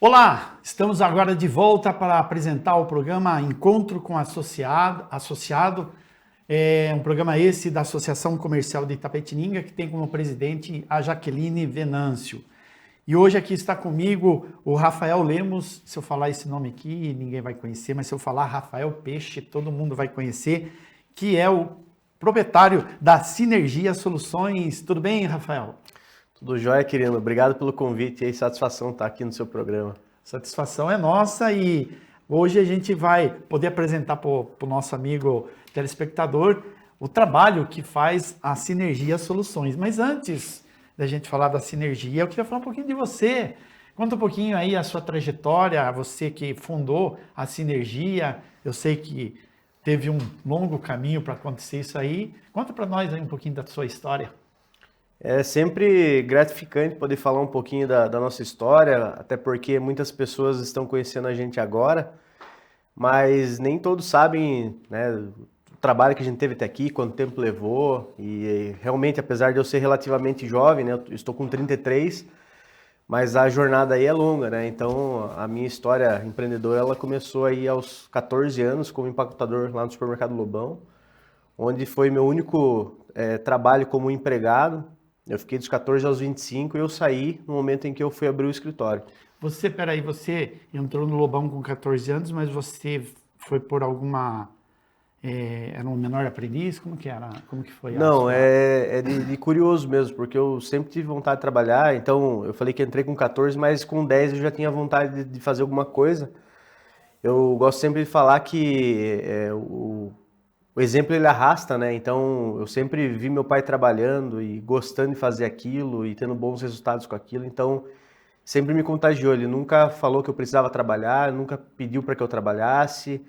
Olá, estamos agora de volta para apresentar o programa Encontro com Associado. É um programa esse da Associação Comercial de Itapetininga, que tem como presidente a Jaqueline Venâncio. E hoje aqui está comigo o Rafael Lemos. Se eu falar esse nome aqui, ninguém vai conhecer, mas se eu falar Rafael Peixe, todo mundo vai conhecer, que é o proprietário da Sinergia Soluções. Tudo bem, Rafael? Tudo jóia, querido. Obrigado pelo convite e satisfação estar aqui no seu programa. Satisfação é nossa e hoje a gente vai poder apresentar para o nosso amigo telespectador o trabalho que faz a Sinergia Soluções. Mas antes da gente falar da Sinergia, eu queria falar um pouquinho de você. Conta um pouquinho aí a sua trajetória, você que fundou a Sinergia. Eu sei que teve um longo caminho para acontecer isso aí. Conta para nós aí um pouquinho da sua história. É sempre gratificante poder falar um pouquinho da nossa história, até porque muitas pessoas estão conhecendo a gente agora, mas nem todos sabem, né, o trabalho que a gente teve até aqui, quanto tempo levou, e realmente, apesar de eu ser relativamente jovem, né, eu estou com 33, mas a jornada aí é longa, né? Então, a minha história empreendedora, ela começou aí aos 14 anos como empacotador lá no supermercado Lobão, onde foi meu único trabalho como empregado. Eu fiquei dos 14 aos 25 e eu saí no momento em que eu fui abrir o escritório. Você entrou no Lobão com 14 anos, mas você foi por alguma... era um menor aprendiz? Como que era? Como que foi a Não, sua... é de curioso mesmo, porque eu sempre tive vontade de trabalhar, então eu falei que entrei com 14, mas com 10 eu já tinha vontade de fazer alguma coisa. Eu gosto sempre de falar que o exemplo ele arrasta, né? Então eu sempre vi meu pai trabalhando e gostando de fazer aquilo e tendo bons resultados com aquilo, então sempre me contagiou. Ele nunca falou que eu precisava trabalhar, nunca pediu para que eu trabalhasse.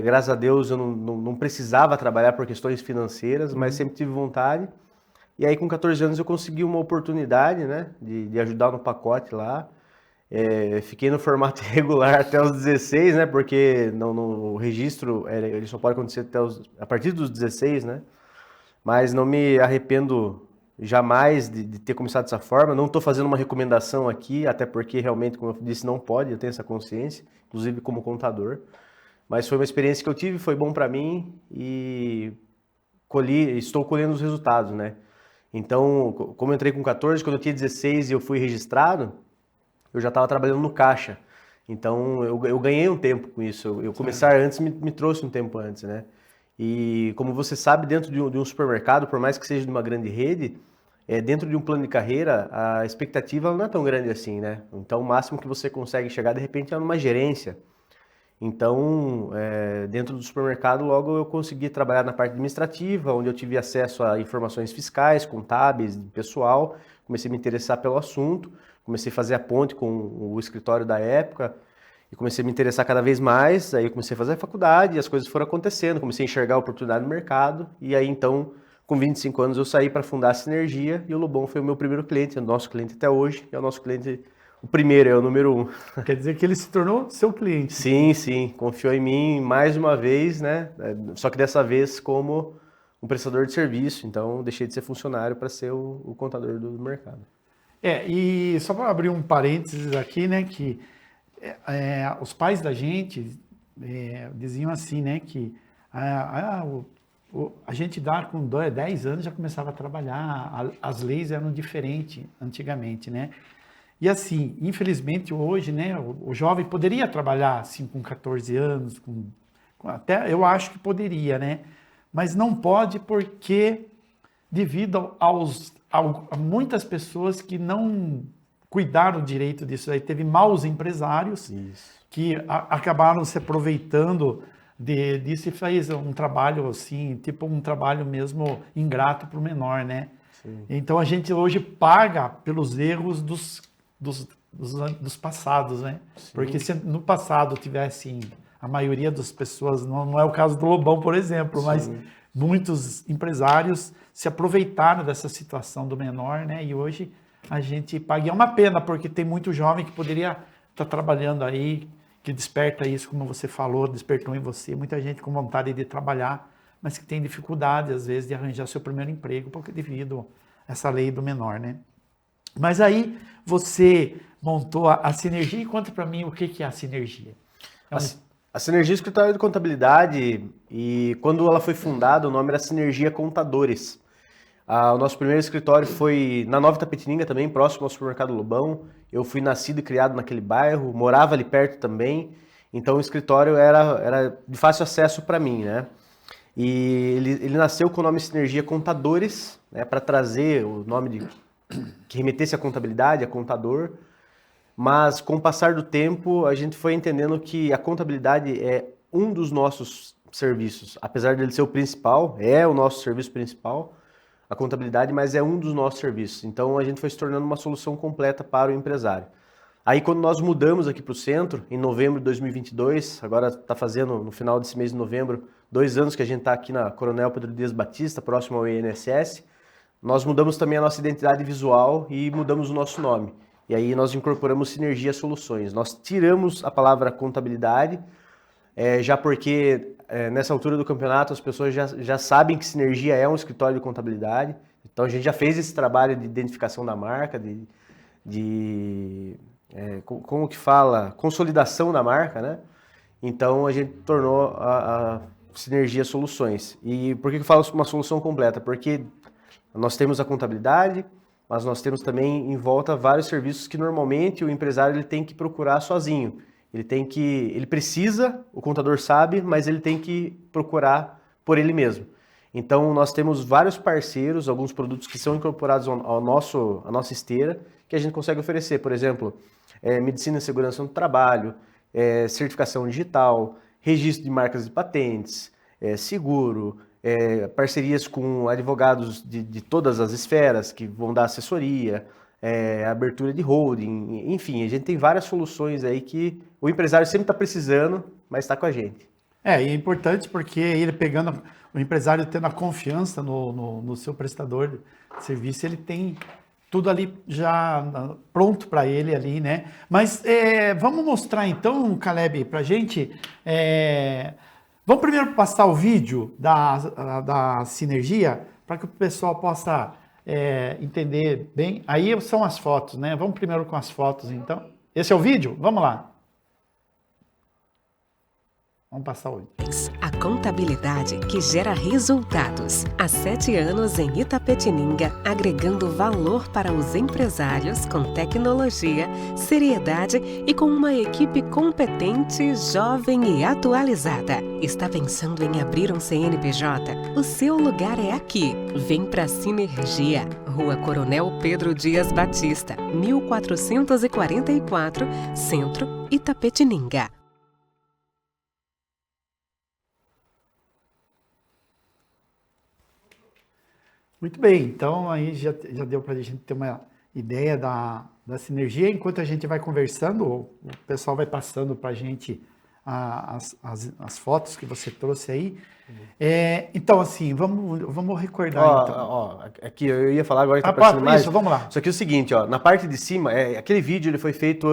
Graças a Deus eu não precisava trabalhar por questões financeiras, mas sempre tive vontade. E aí com 14 anos eu consegui uma oportunidade, né, de ajudar no pacote lá. Fiquei no formato regular até os 16, né? Porque no registro ele só pode acontecer a partir dos 16, né? Mas não me arrependo jamais de ter começado dessa forma. Não estou fazendo uma recomendação aqui, até porque realmente, como eu disse, não pode, eu tenho essa consciência, inclusive como contador. Mas foi uma experiência que eu tive, foi bom para mim e estou colhendo os resultados, né? Então, como eu entrei com 14, quando eu tinha 16 e eu fui registrado, eu já estava trabalhando no caixa. Então, eu ganhei um tempo com isso. Eu começar antes me trouxe um tempo antes, né? E como você sabe, dentro de um supermercado, por mais que seja de uma grande rede, dentro de um plano de carreira, a expectativa não é tão grande assim, né? Então, o máximo que você consegue chegar, de repente, é numa gerência. Então, dentro do supermercado, logo eu consegui trabalhar na parte administrativa, onde eu tive acesso a informações fiscais, contábeis, pessoal. Comecei a me interessar pelo assunto, comecei a fazer a ponte com o escritório da época e comecei a me interessar cada vez mais. Aí eu comecei a fazer a faculdade e as coisas foram acontecendo, comecei a enxergar a oportunidade no mercado. E aí, então, com 25 anos, eu saí para fundar a Sinergia e o Lobão foi o meu primeiro cliente, é o nosso cliente até hoje, é o nosso cliente. O primeiro, é o número 1. Quer dizer que ele se tornou seu cliente. Sim, sim. Confiou em mim mais uma vez, né? Só que dessa vez como um prestador de serviço. Então, deixei de ser funcionário para ser o contador do mercado. E só para abrir um parênteses aqui, né, que os pais da gente diziam assim, né, que a gente com 10 anos já começava a trabalhar, as leis eram diferentes antigamente, né? E assim, infelizmente hoje, né, o jovem poderia trabalhar assim com 14 anos, até eu acho que poderia, né? Mas não pode porque devido a muitas pessoas que não cuidaram direito disso aí, teve maus empresários que acabaram se aproveitando disso e fez um trabalho assim, tipo um trabalho mesmo ingrato para o menor, né? Sim. Então a gente hoje paga pelos erros dos passados, né? Sim. Porque se no passado tivesse a maioria das pessoas, não é o caso do Lobão, por exemplo, sim, mas muitos empresários se aproveitaram dessa situação do menor, né? E hoje a gente paga. E é uma pena, porque tem muito jovem que poderia estar trabalhando aí, que desperta isso, como você falou, despertou em você, muita gente com vontade de trabalhar, mas que tem dificuldade, às vezes, de arranjar seu primeiro emprego, porque devido a essa lei do menor, né? Mas aí você montou a Sinergia e conta para mim o que é a Sinergia. A Sinergia é um escritório de contabilidade e quando ela foi fundada, o nome era Sinergia Contadores. O nosso primeiro escritório foi na Nova Itapetininga também, próximo ao supermercado Lobão. Eu fui nascido e criado naquele bairro, morava ali perto também, então o escritório era de fácil acesso para mim, né? E ele nasceu com o nome Sinergia Contadores, né, para trazer o nome que remetesse à contabilidade, a contador. Mas com o passar do tempo, a gente foi entendendo que a contabilidade é um dos nossos serviços, apesar dele ser o principal, é o nosso serviço principal, a contabilidade, mas é um dos nossos serviços. Então a gente foi se tornando uma solução completa para o empresário. Aí quando nós mudamos aqui para o centro, em novembro de 2022, agora está fazendo no final desse mês de novembro, 2 anos que a gente está aqui na Coronel Pedro Dias Batista, próximo ao INSS, nós mudamos também a nossa identidade visual e mudamos o nosso nome. E aí nós incorporamos Sinergia Soluções. Nós tiramos a palavra contabilidade, já porque nessa altura do campeonato as pessoas já sabem que Sinergia é um escritório de contabilidade. Então a gente já fez esse trabalho de identificação da marca, como que fala? Consolidação da marca, né? Então a gente tornou a Sinergia Soluções. E por que eu falo uma solução completa? Porque nós temos a contabilidade, mas nós temos também em volta vários serviços que normalmente o empresário ele tem que procurar sozinho. Ele precisa, o contador sabe, mas ele tem que procurar por ele mesmo. Então nós temos vários parceiros, alguns produtos que são incorporados à nossa esteira, que a gente consegue oferecer. Por exemplo, medicina e segurança no trabalho, certificação digital, registro de marcas e patentes, seguro, parcerias com advogados de todas as esferas que vão dar assessoria, abertura de holding, enfim, a gente tem várias soluções aí que o empresário sempre está precisando, mas está com a gente. E é importante porque o empresário tendo a confiança no seu prestador de serviço, ele tem tudo ali já pronto para ele ali, né? Mas vamos mostrar então, Caleb, para a gente... Vamos primeiro passar o vídeo da Sinergia para que o pessoal possa entender bem. Aí são as fotos, né? Vamos primeiro com as fotos, então. Esse é o vídeo? Vamos lá. Vamos passar o vídeo. A contabilidade que gera resultados. Há 7 anos em Itapetininga, agregando valor para os empresários com tecnologia, seriedade e com uma equipe competente, jovem e atualizada. Está pensando em abrir um CNPJ? O seu lugar é aqui. Vem pra Sinergia, Rua Coronel Pedro Dias Batista, 1444, Centro, Itapetininga. Muito bem, então aí já deu para a gente ter uma ideia da Sinergia. Enquanto a gente vai conversando, o pessoal vai passando para a gente as fotos que você trouxe aí. Então, assim, vamos recordar. Aqui eu ia falar agora que está aparecendo mais. Isso, vamos lá. Só que é o seguinte, na parte de cima, aquele vídeo ele foi feito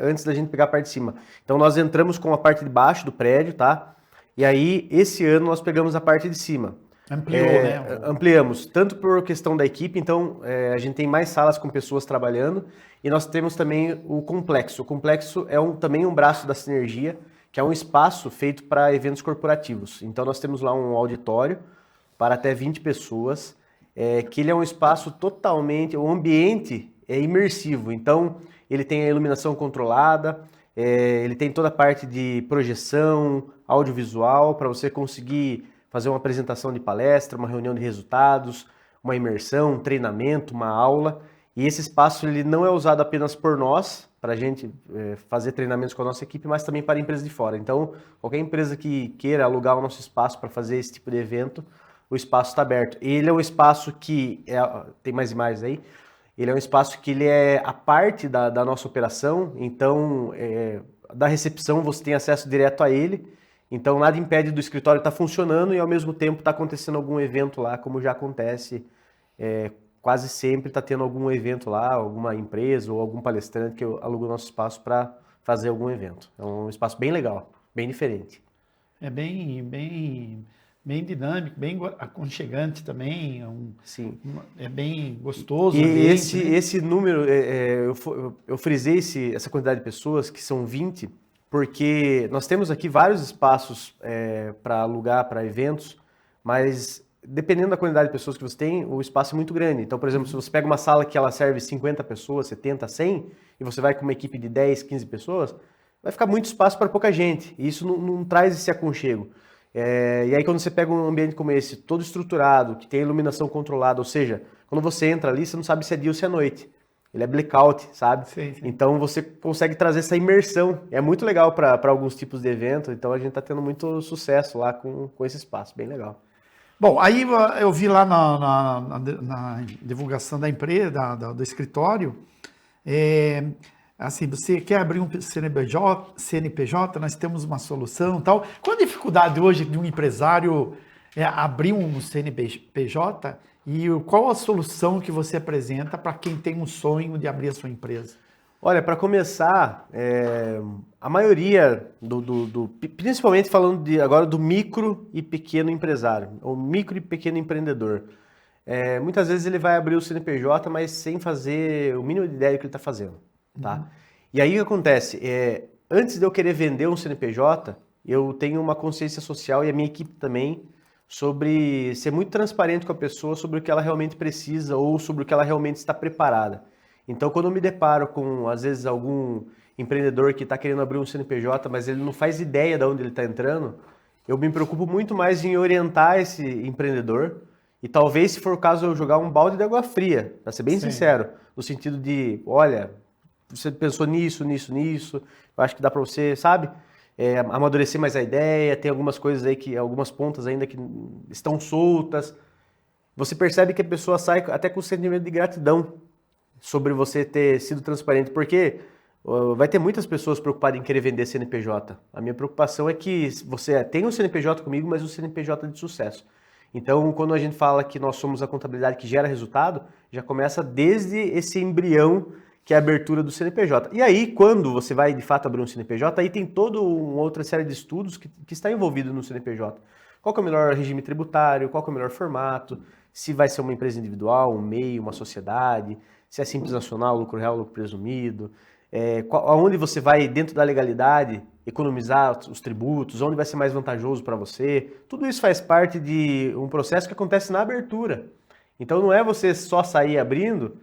antes da gente pegar a parte de cima. Então nós entramos com a parte de baixo do prédio, tá? E aí, esse ano nós pegamos a parte de cima. Ampliou, né? Ampliamos, tanto por questão da equipe, então a gente tem mais salas com pessoas trabalhando e nós temos também o complexo. O complexo é também um braço da Sinergia, que é um espaço feito para eventos corporativos. Então nós temos lá um auditório para até 20 pessoas, que ele é um espaço totalmente, o ambiente é imersivo, então ele tem a iluminação controlada, ele tem toda a parte de projeção, audiovisual, para você conseguir fazer uma apresentação de palestra, uma reunião de resultados, uma imersão, um treinamento, uma aula. E esse espaço ele não é usado apenas por nós, para a gente fazer treinamentos com a nossa equipe, mas também para empresas de fora. Então, qualquer empresa que queira alugar o nosso espaço para fazer esse tipo de evento, o espaço está aberto. Ele é um espaço que, tem mais imagens aí, ele é um espaço que ele é a parte da nossa operação, então, da recepção você tem acesso direto a ele. Então, nada impede do escritório estar funcionando e, ao mesmo tempo, está acontecendo algum evento lá, como já acontece. Quase sempre está tendo algum evento lá, alguma empresa ou algum palestrante que aluga o nosso espaço para fazer algum evento. É um espaço bem legal, bem diferente. É bem bem dinâmico, bem aconchegante também, Sim. é bem gostoso. E o ambiente, né? esse número, eu frisei essa quantidade de pessoas, que são 20, porque nós temos aqui vários espaços para alugar para eventos, mas dependendo da quantidade de pessoas que você tem, o espaço é muito grande. Então, por exemplo, se você pega uma sala que ela serve 50 pessoas, 70, 100, e você vai com uma equipe de 10, 15 pessoas, vai ficar muito espaço para pouca gente. E isso não traz esse aconchego. E aí quando você pega um ambiente como esse, todo estruturado, que tem iluminação controlada, ou seja, quando você entra ali, você não sabe se é dia ou se é noite. Ele é blackout, sabe? Sim. Então você consegue trazer essa imersão. É muito legal para alguns tipos de evento, então a gente está tendo muito sucesso lá com esse espaço, bem legal. Bom, aí eu vi lá na divulgação da empresa, do escritório, assim, você quer abrir um CNPJ, nós temos uma solução e tal. Qual a dificuldade hoje de um empresário abrir um CNPJ e qual a solução que você apresenta para quem tem um sonho de abrir a sua empresa? Olha, para começar, a maioria, principalmente falando agora do micro e pequeno empresário, ou micro e pequeno empreendedor, muitas vezes ele vai abrir o CNPJ, mas sem fazer o mínimo de ideia do que ele está fazendo. Tá? E aí o que acontece? Antes de eu querer vender um CNPJ, eu tenho uma consciência social e a minha equipe também sobre ser muito transparente com a pessoa sobre o que ela realmente precisa ou sobre o que ela realmente está preparada. Então, quando eu me deparo com, às vezes, algum empreendedor que está querendo abrir um CNPJ, mas ele não faz ideia de onde ele está entrando, eu me preocupo muito mais em orientar esse empreendedor e talvez, se for o caso, eu jogar um balde de água fria, para ser bem sincero, no sentido de, olha, você pensou nisso, eu acho que dá para você, sabe, amadurecer mais a ideia, tem algumas coisas aí, algumas pontas ainda que estão soltas. Você percebe que a pessoa sai até com sentimento de gratidão sobre você ter sido transparente, porque vai ter muitas pessoas preocupadas em querer vender CNPJ. A minha preocupação é que você tem um CNPJ comigo, mas um CNPJ de sucesso. Então, quando a gente fala que nós somos a contabilidade que gera resultado, já começa desde esse embrião que é a abertura do CNPJ. E aí, quando você vai de fato abrir um CNPJ, aí tem toda uma outra série de estudos que está envolvido no CNPJ. Qual que é o melhor regime tributário, qual que é o melhor formato, se vai ser uma empresa individual, um MEI, uma sociedade, se é simples nacional, lucro real, lucro presumido, aonde você vai, dentro da legalidade, economizar os tributos, onde vai ser mais vantajoso para você. Tudo isso faz parte de um processo que acontece na abertura. Então não é você só sair abrindo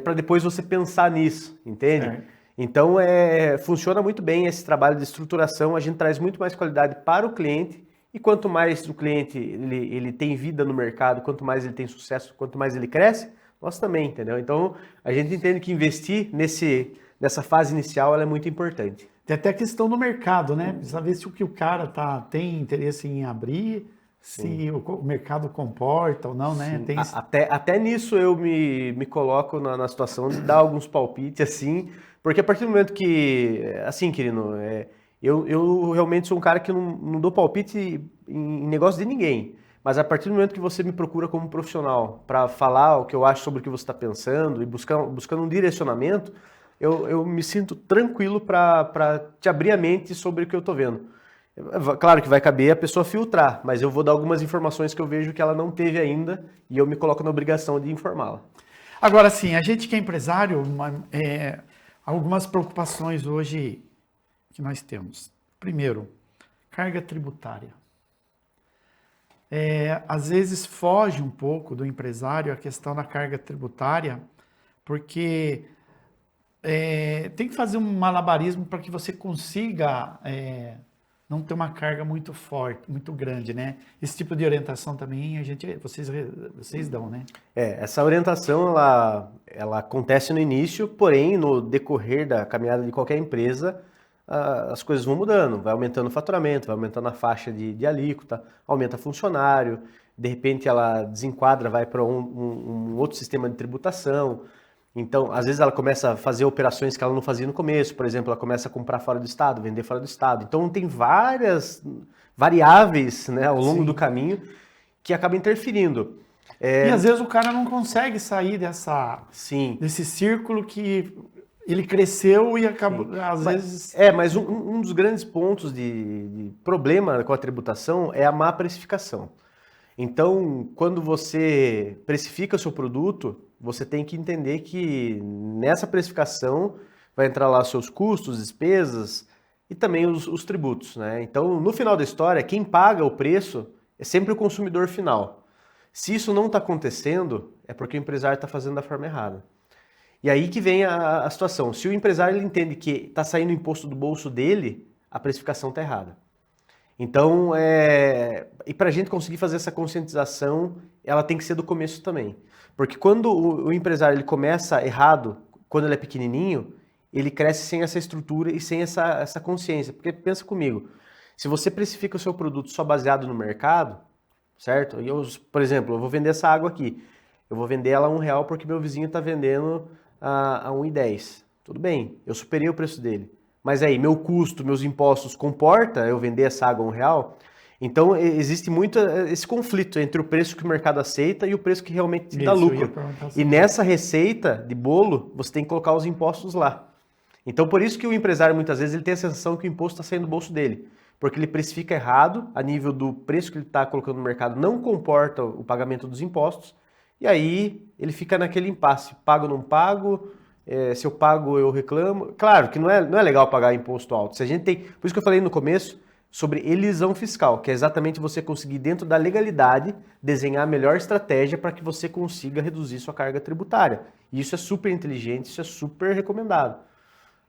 para depois você pensar nisso, entende? É. Então funciona muito bem esse trabalho de estruturação, a gente traz muito mais qualidade para o cliente e quanto mais o cliente ele tem vida no mercado, quanto mais ele tem sucesso, quanto mais ele cresce, nós também, entendeu? Então, a gente entende que investir nessa fase inicial ela é muito importante. Tem até a questão do mercado, né? Precisa ver se o que o cara tem interesse em abrir, se o mercado comporta ou não, né? Tem... Até nisso eu me coloco na situação de dar alguns palpites, assim, porque a partir do momento que, assim, Quirino, eu realmente sou um cara que não dou palpite em negócio de ninguém. Mas a partir do momento que você me procura como profissional para falar o que eu acho sobre o que você está pensando e buscando um direcionamento, eu me sinto tranquilo para te abrir a mente sobre o que eu estou vendo. Claro que vai caber a pessoa filtrar, mas eu vou dar algumas informações que eu vejo que ela não teve ainda e eu me coloco na obrigação de informá-la. Agora, sim, a gente que é empresário, algumas preocupações hoje que nós temos. Primeiro, carga tributária. Às vezes foge um pouco do empresário a questão da carga tributária, porque tem que fazer um malabarismo para que você consiga não ter uma carga muito forte, muito grande, né? Esse tipo de orientação também vocês dão, né? Essa orientação ela acontece no início, porém no decorrer da caminhada de qualquer empresa, as coisas vão mudando, vai aumentando o faturamento, vai aumentando a faixa de alíquota, aumenta funcionário, de repente ela desenquadra, vai para um outro sistema de tributação. Então, às vezes ela começa a fazer operações que ela não fazia no começo, por exemplo, ela começa a comprar fora do estado, vender fora do estado. Então tem várias variáveis, né, ao longo do caminho que acabam interferindo. E às vezes o cara não consegue sair desse círculo que ele cresceu e acabou, às vezes... Mas um dos grandes pontos de problema com a tributação é a má precificação. Então, quando você precifica o seu produto, você tem que entender que nessa precificação vai entrar lá seus custos, despesas e também os tributos, né? Então, no final da história, quem paga o preço é sempre o consumidor final. Se isso não está acontecendo, é porque o empresário está fazendo da forma errada. E aí que vem a situação. Se o empresário ele entende que está saindo imposto do bolso dele, a precificação está errada. Então, e para a gente conseguir fazer essa conscientização, ela tem que ser do começo também. Porque quando o empresário ele começa errado, quando ele é pequenininho, ele cresce sem essa estrutura e sem essa consciência. Porque pensa comigo, se você precifica o seu produto só baseado no mercado, certo? Por exemplo, eu vou vender essa água aqui. Eu vou vender ela a R$1 porque meu vizinho está vendendo a R$1,10. Tudo bem, eu superei o preço dele. Mas aí, meu custo, meus impostos, comporta eu vender essa água a R$1? Então, existe muito esse conflito entre o preço que o mercado aceita e o preço que realmente dá lucro. E nessa receita de bolo, você tem que colocar os impostos lá. Então, por isso que o empresário, muitas vezes, ele tem a sensação que o imposto está saindo do bolso dele. Porque ele precifica errado, a nível do preço que ele está colocando no mercado, não comporta o pagamento dos impostos. E aí, ele fica naquele impasse. Pago ou não pago? Se eu pago, eu reclamo. Claro que não é legal pagar imposto alto. Se a gente tem, por isso que eu falei no começo sobre elisão fiscal, que é exatamente você conseguir, dentro da legalidade, desenhar a melhor estratégia para que você consiga reduzir sua carga tributária. E isso é super inteligente, isso é super recomendado.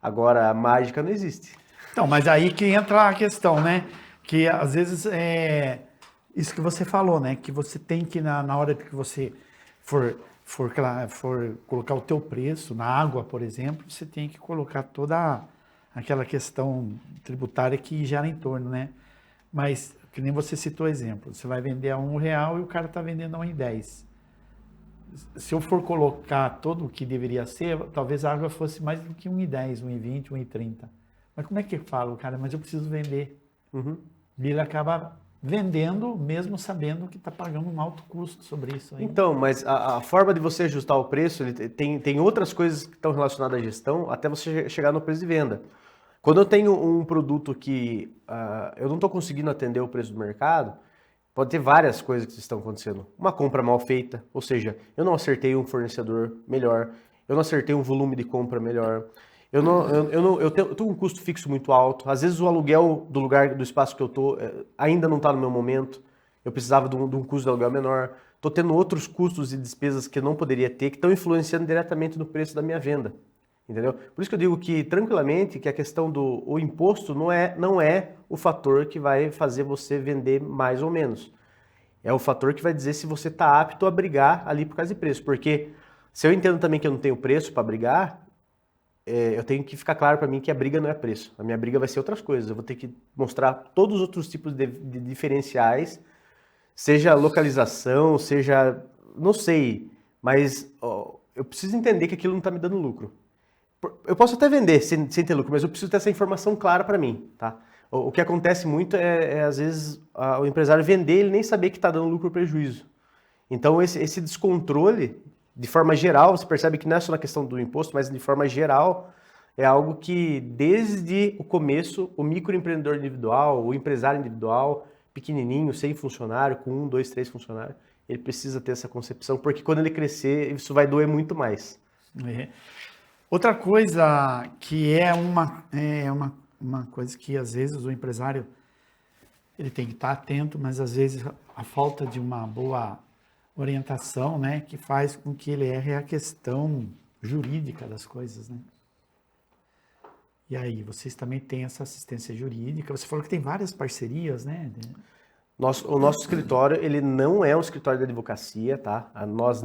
Agora, a mágica não existe. Então, mas aí que entra a questão, né? Que às vezes isso que você falou, né? Que você tem que, na hora que você for colocar o teu preço na água, por exemplo, você tem que colocar toda aquela questão tributária que gera em torno, né? Mas, que nem você citou exemplo, você vai vender a R$1 e o cara está vendendo a R$1,10. Se eu for colocar todo o que deveria ser, talvez a água fosse mais do que R$1,10, R$1,20, R$1,30. Mas como é que eu falo, cara? Mas eu preciso vender. Uhum. E ele acaba vendendo, mesmo sabendo que está pagando um alto custo sobre isso aí. Então, mas a forma de você ajustar o preço, tem outras coisas que estão relacionadas à gestão, até você chegar no preço de venda. Quando eu tenho um produto que eu não estou conseguindo atender o preço do mercado, pode ter várias coisas que estão acontecendo. Uma compra mal feita, ou seja, eu não acertei um fornecedor melhor, eu não acertei um volume de compra melhor, eu tenho um custo fixo muito alto, às vezes o aluguel do espaço que eu estou ainda não está no meu momento, eu precisava de um custo de aluguel menor, estou tendo outros custos e despesas que eu não poderia ter, que estão influenciando diretamente no preço da minha venda. Entendeu? Por isso que eu digo que, tranquilamente, que a questão do imposto não é o fator que vai fazer você vender mais ou menos. É o fator que vai dizer se você está apto a brigar ali por causa de preço. Porque se eu entendo também que eu não tenho preço para brigar, eu tenho que ficar claro para mim que a briga não é preço. A minha briga vai ser outras coisas. Eu vou ter que mostrar todos os outros tipos de diferenciais, seja localização, seja... não sei, mas eu preciso entender que aquilo não está me dando lucro. Eu posso até vender sem ter lucro, mas eu preciso ter essa informação clara para mim, tá? O que acontece muito às vezes, o empresário vender, ele nem saber que está dando lucro ou prejuízo. Então, esse descontrole, de forma geral, você percebe que não é só na questão do imposto, mas de forma geral, é algo que, desde o começo, o microempreendedor individual, o empresário individual, pequenininho, sem funcionário, com 1, 2, 3 funcionários, ele precisa ter essa concepção, porque quando ele crescer, isso vai doer muito mais. Outra coisa que é uma coisa que às vezes o empresário ele tem que estar atento, mas às vezes a falta de uma boa orientação, né, que faz com que ele erre a questão jurídica das coisas, né? E aí, vocês também têm essa assistência jurídica, você falou que tem várias parcerias, né? O nosso escritório, ele não é um escritório de advocacia, tá? Nós,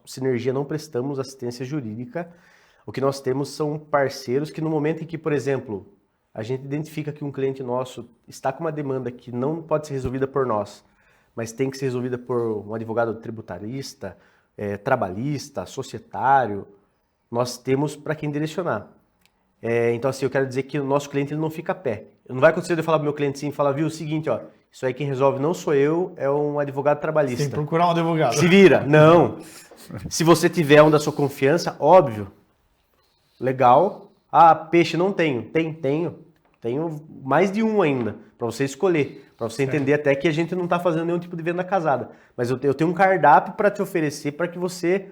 Sinergia, não prestamos assistência jurídica. O que nós temos são parceiros que no momento em que, por exemplo, a gente identifica que um cliente nosso está com uma demanda que não pode ser resolvida por nós, mas tem que ser resolvida por um advogado tributarista, trabalhista, societário, nós temos para quem direcionar. Então, assim, eu quero dizer que o nosso cliente ele não fica a pé. Não vai acontecer de eu falar pro meu cliente assim, falar, viu, o seguinte, ó, isso aí quem resolve não sou eu, é um advogado trabalhista. Tem que procurar um advogado. Se vira. Não. Se você tiver um da sua confiança, óbvio, legal. Ah, peixe não tenho. Tenho. Tenho mais de um ainda, para você escolher, para você entender até que a gente não está fazendo nenhum tipo de venda casada. Mas eu tenho um cardápio para te oferecer para que você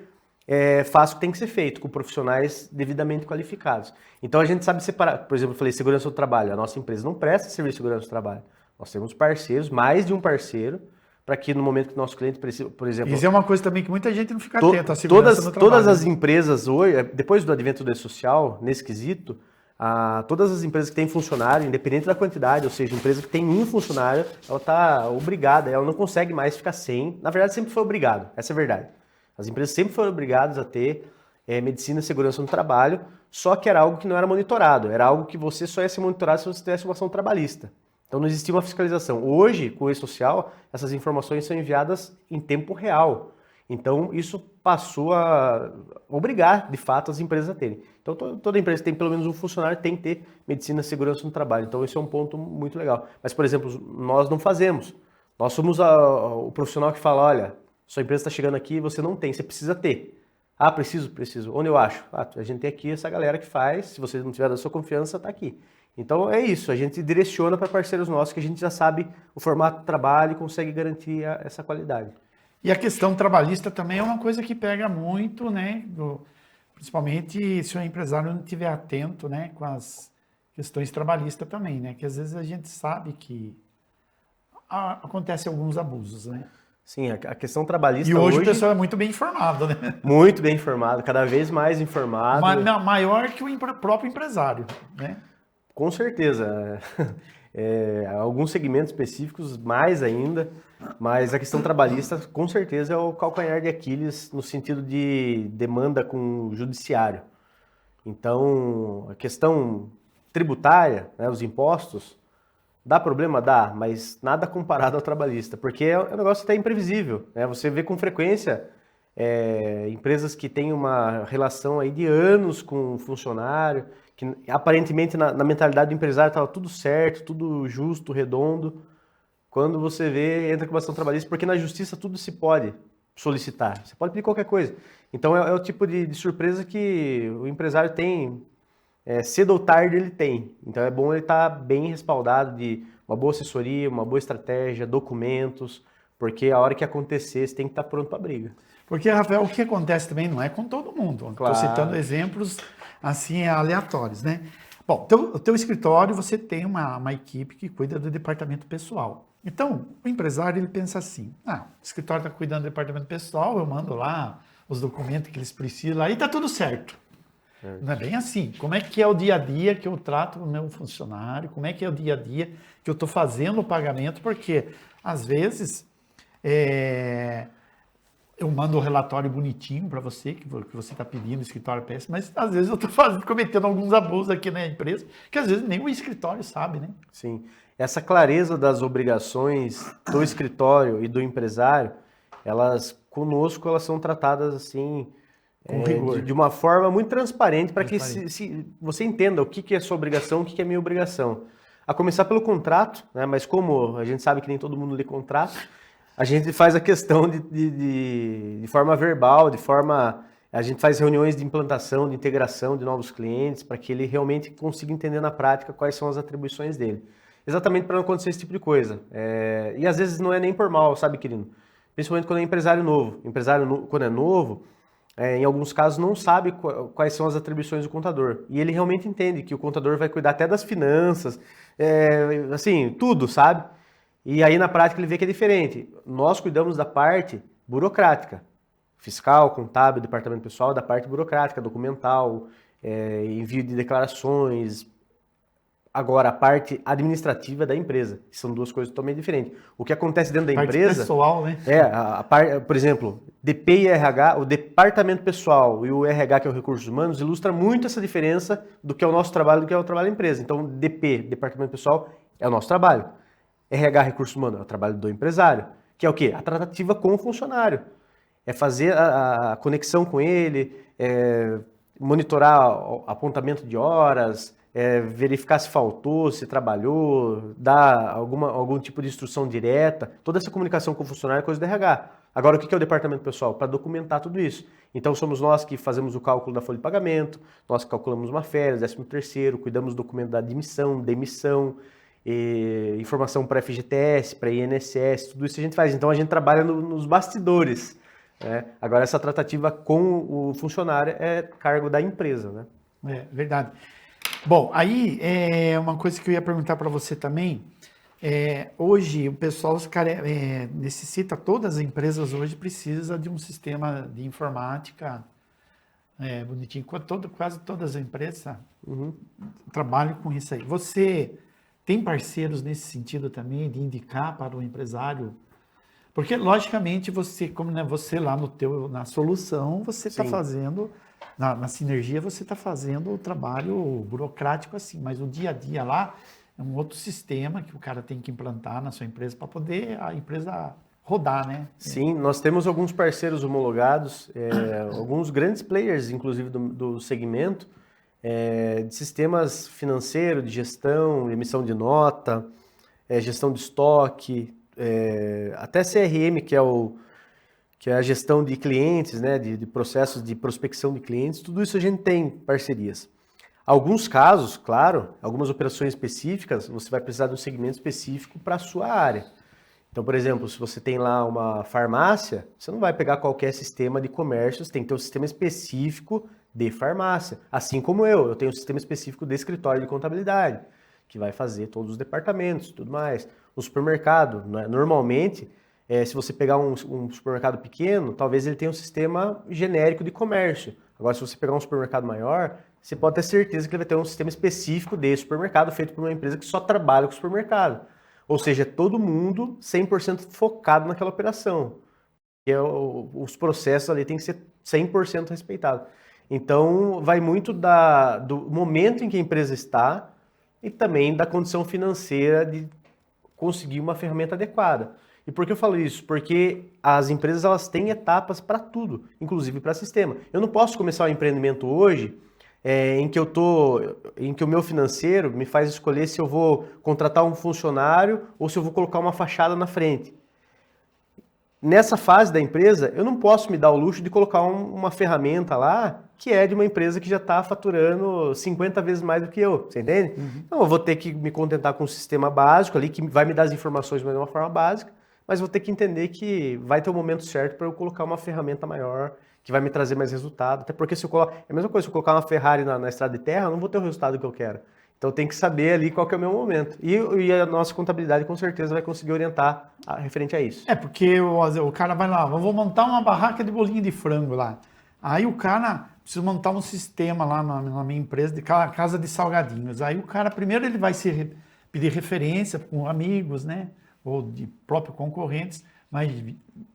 faça o que tem que ser feito, com profissionais devidamente qualificados. Então a gente sabe separar, por exemplo, eu falei segurança do trabalho, a nossa empresa não presta serviço de segurança do trabalho. Nós temos parceiros, mais de um parceiro, para que no momento que o nosso cliente precisa, por exemplo... Isso é uma coisa também que muita gente não fica atenta, a segurança no trabalho. Todas as empresas hoje, depois do advento do e-social, nesse quesito, todas as empresas que têm funcionário, independente da quantidade, ou seja, empresa que tem um funcionário, ela está obrigada, ela não consegue mais ficar sem. Na verdade, sempre foi obrigado, essa é a verdade. As empresas sempre foram obrigadas a ter medicina e segurança no trabalho, só que era algo que não era monitorado, era algo que você só ia ser monitorado se você tivesse uma ação trabalhista. Então não existia uma fiscalização. Hoje, com o e-social, essas informações são enviadas em tempo real. Então isso passou a obrigar, de fato, as empresas a terem. Então toda empresa que tem pelo menos um funcionário tem que ter medicina e segurança no trabalho. Então esse é um ponto muito legal. Mas, por exemplo, nós não fazemos. Nós somos o profissional que fala, olha, sua empresa está chegando aqui e você não tem, você precisa ter. Ah, preciso. Onde eu acho? A gente tem aqui essa galera que faz, se você não tiver da sua confiança, está aqui. Então é isso, a gente direciona para parceiros nossos que a gente já sabe o formato de trabalho e consegue garantir essa qualidade. E a questão trabalhista também é uma coisa que pega muito, né? Principalmente se o empresário não estiver atento, né, com as questões trabalhistas também, né? Que às vezes a gente sabe que acontecem alguns abusos, né? Sim, a questão trabalhista e hoje o pessoal é muito bem informado, né? Muito bem informado, cada vez mais informado. Maior que o próprio empresário, né? Com certeza. Alguns segmentos específicos mais ainda, mas a questão trabalhista com certeza é o calcanhar de Aquiles no sentido de demanda com o judiciário. Então, a questão tributária, né, os impostos, dá problema? Dá, mas nada comparado ao trabalhista, porque é um negócio até imprevisível, né? Você vê com frequência empresas que têm uma relação aí de anos com o funcionário, que aparentemente na mentalidade do empresário estava tudo certo, tudo justo, redondo. Quando você vê, entra com uma ação trabalhista, porque na justiça tudo se pode solicitar, você pode pedir qualquer coisa. Então é o tipo de surpresa que o empresário tem, cedo ou tarde ele tem. Então é bom ele estar bem respaldado de uma boa assessoria, uma boa estratégia, documentos, porque a hora que acontecer você tem que estar pronto para a briga. Porque, Rafael, o que acontece também não é com todo mundo. Claro. Estou citando exemplos assim aleatórios, né? Bom, o teu escritório, você tem uma equipe que cuida do departamento pessoal. Então, o empresário, ele pensa assim, o escritório está cuidando do departamento pessoal, eu mando lá os documentos que eles precisam, aí está tudo certo. Não é bem assim. Como é que é o dia a dia que eu trato o meu funcionário? Como é que é o dia a dia que eu estou fazendo o pagamento? Porque, às vezes, eu mando um relatório bonitinho para você, que você está pedindo, escritório PS, mas às vezes eu estou cometendo alguns abusos aqui na empresa, que às vezes nem o escritório sabe, né? Sim. Essa clareza das obrigações do escritório e do empresário, conosco, elas são tratadas assim, com rigor, de uma forma muito transparente para que você entenda o que é sua obrigação, o que é minha obrigação. A começar pelo contrato, né? Mas como a gente sabe que nem todo mundo lê contrato, a gente faz a questão de forma verbal, a gente faz reuniões de implantação, de integração de novos clientes, para que ele realmente consiga entender na prática quais são as atribuições dele. Exatamente para não acontecer esse tipo de coisa. E às vezes não é nem por mal, sabe, querido? Principalmente quando é empresário novo. Quando é novo, em alguns casos não sabe quais são as atribuições do contador. E ele realmente entende que o contador vai cuidar até das finanças, assim, tudo, sabe? E aí na prática ele vê que é diferente. Nós cuidamos da parte burocrática, fiscal, contábil, departamento pessoal, da parte burocrática, documental, envio de declarações. Agora, a parte administrativa da empresa, que são duas coisas totalmente diferentes. O que acontece dentro da parte empresa... pessoal, né? Por exemplo, DP e RH, o departamento pessoal e o RH, que é o Recursos Humanos, ilustra muito essa diferença do que é o nosso trabalho e do que é o trabalho da empresa. Então, DP, departamento pessoal, é o nosso trabalho. RH, Recursos Humanos, é o trabalho do empresário, que é o quê? A tratativa com o funcionário. É fazer a conexão com ele, monitorar o apontamento de horas, verificar se faltou, se trabalhou, dar algum tipo de instrução direta. Toda essa comunicação com o funcionário é coisa do RH. Agora, o que é o departamento pessoal? Para documentar tudo isso. Então, somos nós que fazemos o cálculo da folha de pagamento, nós que calculamos uma férias, 13º, cuidamos do documento da admissão, demissão, informação para FGTS, para INSS, tudo isso a gente faz. Então, a gente trabalha nos bastidores. Né? Agora, essa tratativa com o funcionário é cargo da empresa. Né? É verdade. Bom, aí uma coisa que eu ia perguntar para você também, hoje o pessoal necessita, todas as empresas hoje precisam de um sistema de informática bonitinho, quase todas as empresas trabalham com isso aí. Você tem parceiros nesse sentido também, de indicar para o empresário? Porque, logicamente, você, como você lá na solução, você está fazendo... Na sinergia você está fazendo o trabalho burocrático assim, mas o dia a dia lá é um outro sistema que o cara tem que implantar na sua empresa para poder a empresa rodar, né? Sim, nós temos alguns parceiros homologados, alguns grandes players, inclusive do segmento, de sistemas financeiros, de gestão, emissão de nota, gestão de estoque, até CRM, que é a gestão de clientes, né, de processos de prospecção de clientes, tudo isso a gente tem parcerias. Alguns casos, claro, algumas operações específicas, você vai precisar de um segmento específico para a sua área. Então, por exemplo, se você tem lá uma farmácia, você não vai pegar qualquer sistema de comércio, você tem que ter um sistema específico de farmácia. Assim como eu tenho um sistema específico de escritório de contabilidade, que vai fazer todos os departamentos e tudo mais. O supermercado, né, normalmente... se você pegar um supermercado pequeno, talvez ele tenha um sistema genérico de comércio. Agora, se você pegar um supermercado maior, você pode ter certeza que ele vai ter um sistema específico de supermercado feito por uma empresa que só trabalha com supermercado. Ou seja, todo mundo 100% focado naquela operação. E os processos ali têm que ser 100% respeitados. Então, vai muito do momento em que a empresa está e também da condição financeira de conseguir uma ferramenta adequada. E por que eu falo isso? Porque as empresas elas têm etapas para tudo, inclusive para sistema. Eu não posso começar um empreendimento hoje em que o meu financeiro me faz escolher se eu vou contratar um funcionário ou se eu vou colocar uma fachada na frente. Nessa fase da empresa, eu não posso me dar o luxo de colocar uma ferramenta lá que é de uma empresa que já está faturando 50 vezes mais do que eu, você entende? Então eu vou ter que me contentar com um sistema básico ali que vai me dar as informações mas de uma forma básica, mas vou ter que entender que vai ter um momento certo para eu colocar uma ferramenta maior, que vai me trazer mais resultado. Até porque se eu colocar... É a mesma coisa, se eu colocar uma Ferrari na estrada de terra, eu não vou ter o resultado que eu quero. Então eu tenho que saber ali qual que é o meu momento. E a nossa contabilidade com certeza vai conseguir orientar referente a isso. Porque o cara vai lá, vou montar uma barraca de bolinho de frango lá. Aí o cara precisa montar um sistema lá na minha empresa de casa de salgadinhos. Aí o cara, primeiro ele vai pedir referência com amigos, né? Ou de próprios concorrentes, mas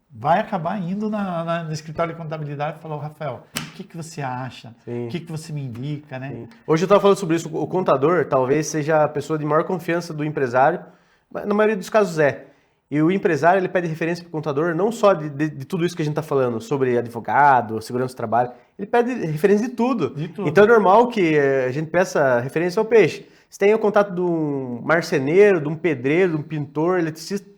vai acabar indo no escritório de contabilidade e falar, Rafael, o que você acha? Sim. O que você me indica, né? Sim. Hoje eu estava falando sobre isso, o contador talvez seja a pessoa de maior confiança do empresário, mas na maioria dos casos é. E o empresário ele pede referência para o contador não só de tudo isso que a gente está falando, sobre advogado, segurança do trabalho, ele pede referência de tudo. Então é normal que a gente peça referência ao peixe. Se tem o contato de um marceneiro, de um pedreiro, de um pintor, eletricista,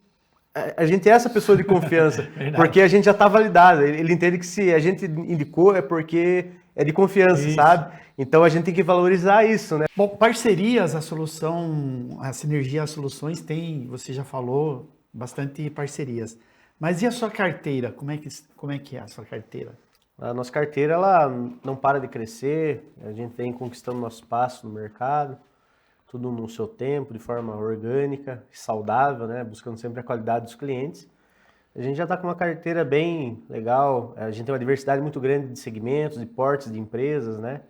a gente é essa pessoa de confiança, porque a gente já está validado. Ele entende que se a gente indicou é porque é de confiança, isso. Sabe? Então a gente tem que valorizar isso, né? Bom, parcerias, a Sinergia Soluções tem, você já falou, bastante parcerias. Mas e a sua carteira? Como é que é a sua carteira? A nossa carteira ela não para de crescer, a gente vem conquistando nosso espaço no mercado, tudo no seu tempo, de forma orgânica, saudável, né? Buscando sempre a qualidade dos clientes. A gente já está com uma carteira bem legal, a gente tem uma diversidade muito grande de segmentos, de portes de empresas, né?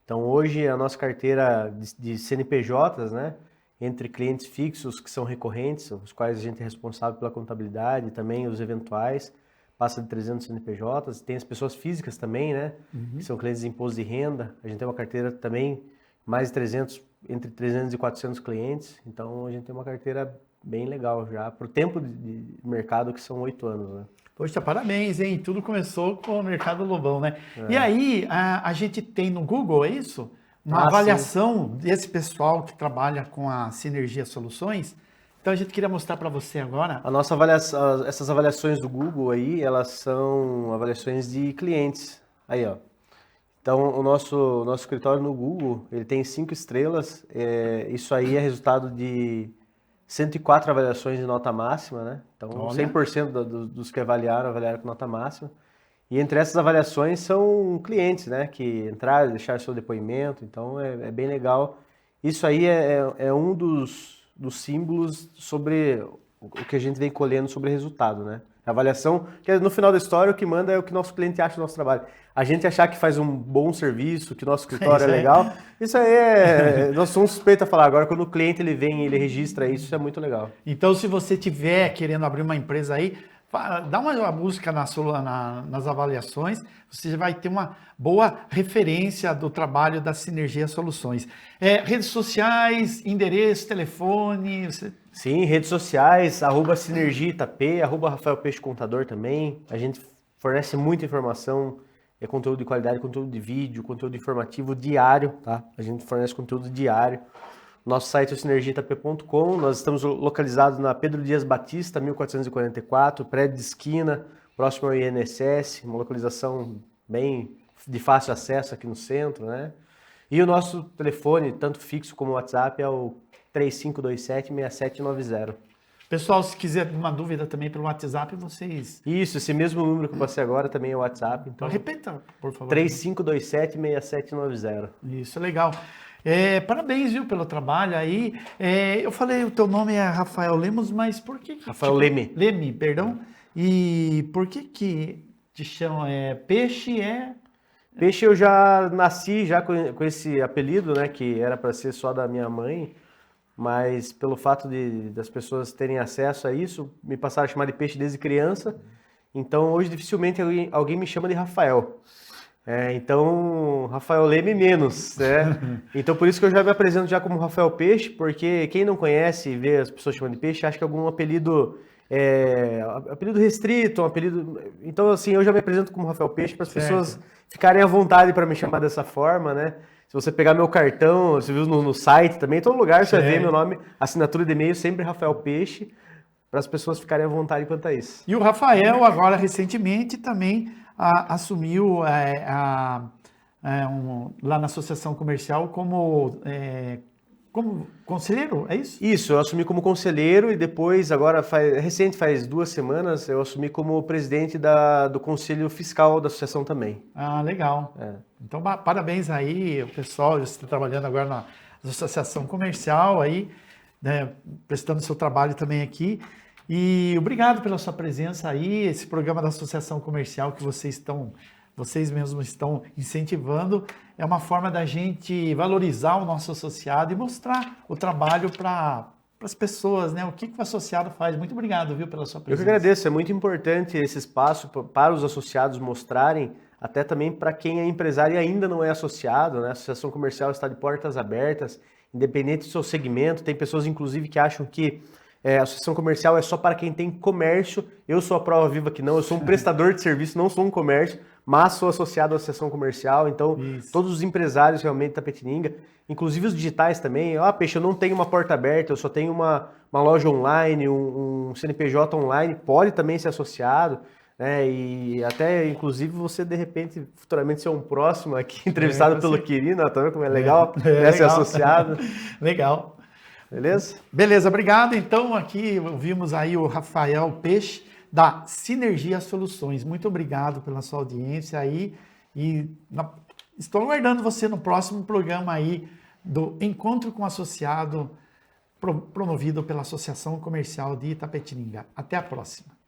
Então hoje a nossa carteira de CNPJs, né? Entre clientes fixos que são recorrentes, os quais a gente é responsável pela contabilidade, e também os eventuais, passa de 300 CNPJs, tem as pessoas físicas também, né? Que são clientes de imposto de renda, a gente tem uma carteira também mais de 300, entre 300 e 400 clientes, então a gente tem uma carteira bem legal já, para o tempo de mercado que são 8 anos, né? Poxa, parabéns, hein? Tudo começou com o Mercado Lobão, né? E aí, a gente tem no Google, é isso? uma avaliação desse pessoal que trabalha com a Sinergia Soluções. Então a gente queria mostrar para você agora. A nossa avaliação, essas avaliações do Google aí, elas são avaliações de clientes. Aí, ó. Então, o nosso escritório no Google, ele tem 5 estrelas. Isso aí é resultado de 104 avaliações de nota máxima, né? Então, Olha. 100% dos que avaliaram com nota máxima. E entre essas avaliações são clientes, né? Que entraram, deixaram seu depoimento. Então, é bem legal. Isso aí é um dos símbolos sobre o que a gente vem colhendo sobre resultado, né? A avaliação, que no final da história o que manda é o que nosso cliente acha do nosso trabalho. A gente achar que faz um bom serviço, que nosso escritório é legal, isso aí nós somos suspeitos a falar. Agora, quando o cliente ele vem e ele registra isso é muito legal. Então, se você tiver querendo abrir uma empresa aí, dá uma busca nas avaliações, você já vai ter uma boa referência do trabalho da Sinergia Soluções. Redes sociais, endereço, telefone... Sim, redes sociais, @SinergiaItap, @Rafael Peixe Contador também. A gente fornece muita informação, conteúdo de qualidade, conteúdo de vídeo, conteúdo informativo diário, tá? A gente fornece conteúdo diário. Nosso site é sinergiaitap.com, nós estamos localizados na Pedro Dias Batista, 1444, prédio de esquina, próximo ao INSS, uma localização bem de fácil acesso aqui no centro, né? E o nosso telefone, tanto fixo como WhatsApp, é o 3527-6790. Pessoal, se quiser uma dúvida também pelo WhatsApp, vocês... Isso, esse mesmo número que eu passei agora também é o WhatsApp. Então, repita, por favor. 3527-6790. Isso, legal. Parabéns, viu, pelo trabalho aí. Eu falei, o teu nome é Rafael Lemos, mas por que... Rafael Leme. Leme, perdão. E por que te chamam Peixe? Peixe eu já nasci já com esse apelido, né, que era para ser só da minha mãe, mas pelo fato das pessoas terem acesso a isso, me passaram a chamar de Peixe desde criança, então hoje dificilmente alguém me chama de Rafael. Então, Rafael Leme menos, né? Então por isso que eu já me apresento já como Rafael Peixe, porque quem não conhece e vê as pessoas chamando de Peixe, acha que é algum apelido restrito, um apelido... Então, assim, eu já me apresento como Rafael Peixe para as pessoas ficarem à vontade para me chamar dessa forma, né? Se você pegar meu cartão, você viu no site também, em todo lugar você vai ver meu nome, assinatura de e-mail, sempre Rafael Peixe, para as pessoas ficarem à vontade quanto a isso. E o Rafael, agora, recentemente, também assumiu lá na Associação Comercial como conselheiro, é isso? Isso, eu assumi como conselheiro e depois, agora, faz 2 semanas, eu assumi como presidente do Conselho Fiscal da Associação também. Ah, legal. Então, parabéns aí, o pessoal, você está trabalhando agora na Associação Comercial aí, né, prestando seu trabalho também aqui. E obrigado pela sua presença aí, esse programa da Associação Comercial que vocês mesmos estão incentivando, é uma forma da gente valorizar o nosso associado e mostrar o trabalho para as pessoas, né? O que o associado faz. Muito obrigado, viu, pela sua presença. Eu que agradeço, é muito importante esse espaço para os associados mostrarem, até também para quem é empresário e ainda não é associado, né? A Associação Comercial está de portas abertas, independente do seu segmento. Tem pessoas, inclusive, que acham que a associação comercial é só para quem tem comércio. Eu sou a prova viva que não, eu sou um prestador de serviço, não sou um comércio, mas sou associado à associação comercial, então todos os empresários realmente de Itapetininga, inclusive os digitais também, Peixe, eu não tenho uma porta aberta, eu só tenho uma loja online, um CNPJ online, pode também ser associado, né? E até, inclusive, você, de repente, futuramente ser um próximo aqui, entrevistado pelo Quirino, tá vendo como é legal, ser associado. Legal. Beleza? Beleza, obrigado. Então, aqui vimos aí o Rafael Peixe, da Sinergia Soluções. Muito obrigado pela sua audiência aí. Estou aguardando você no próximo programa aí do Encontro com o Associado, promovido pela Associação Comercial de Itapetininga. Até a próxima.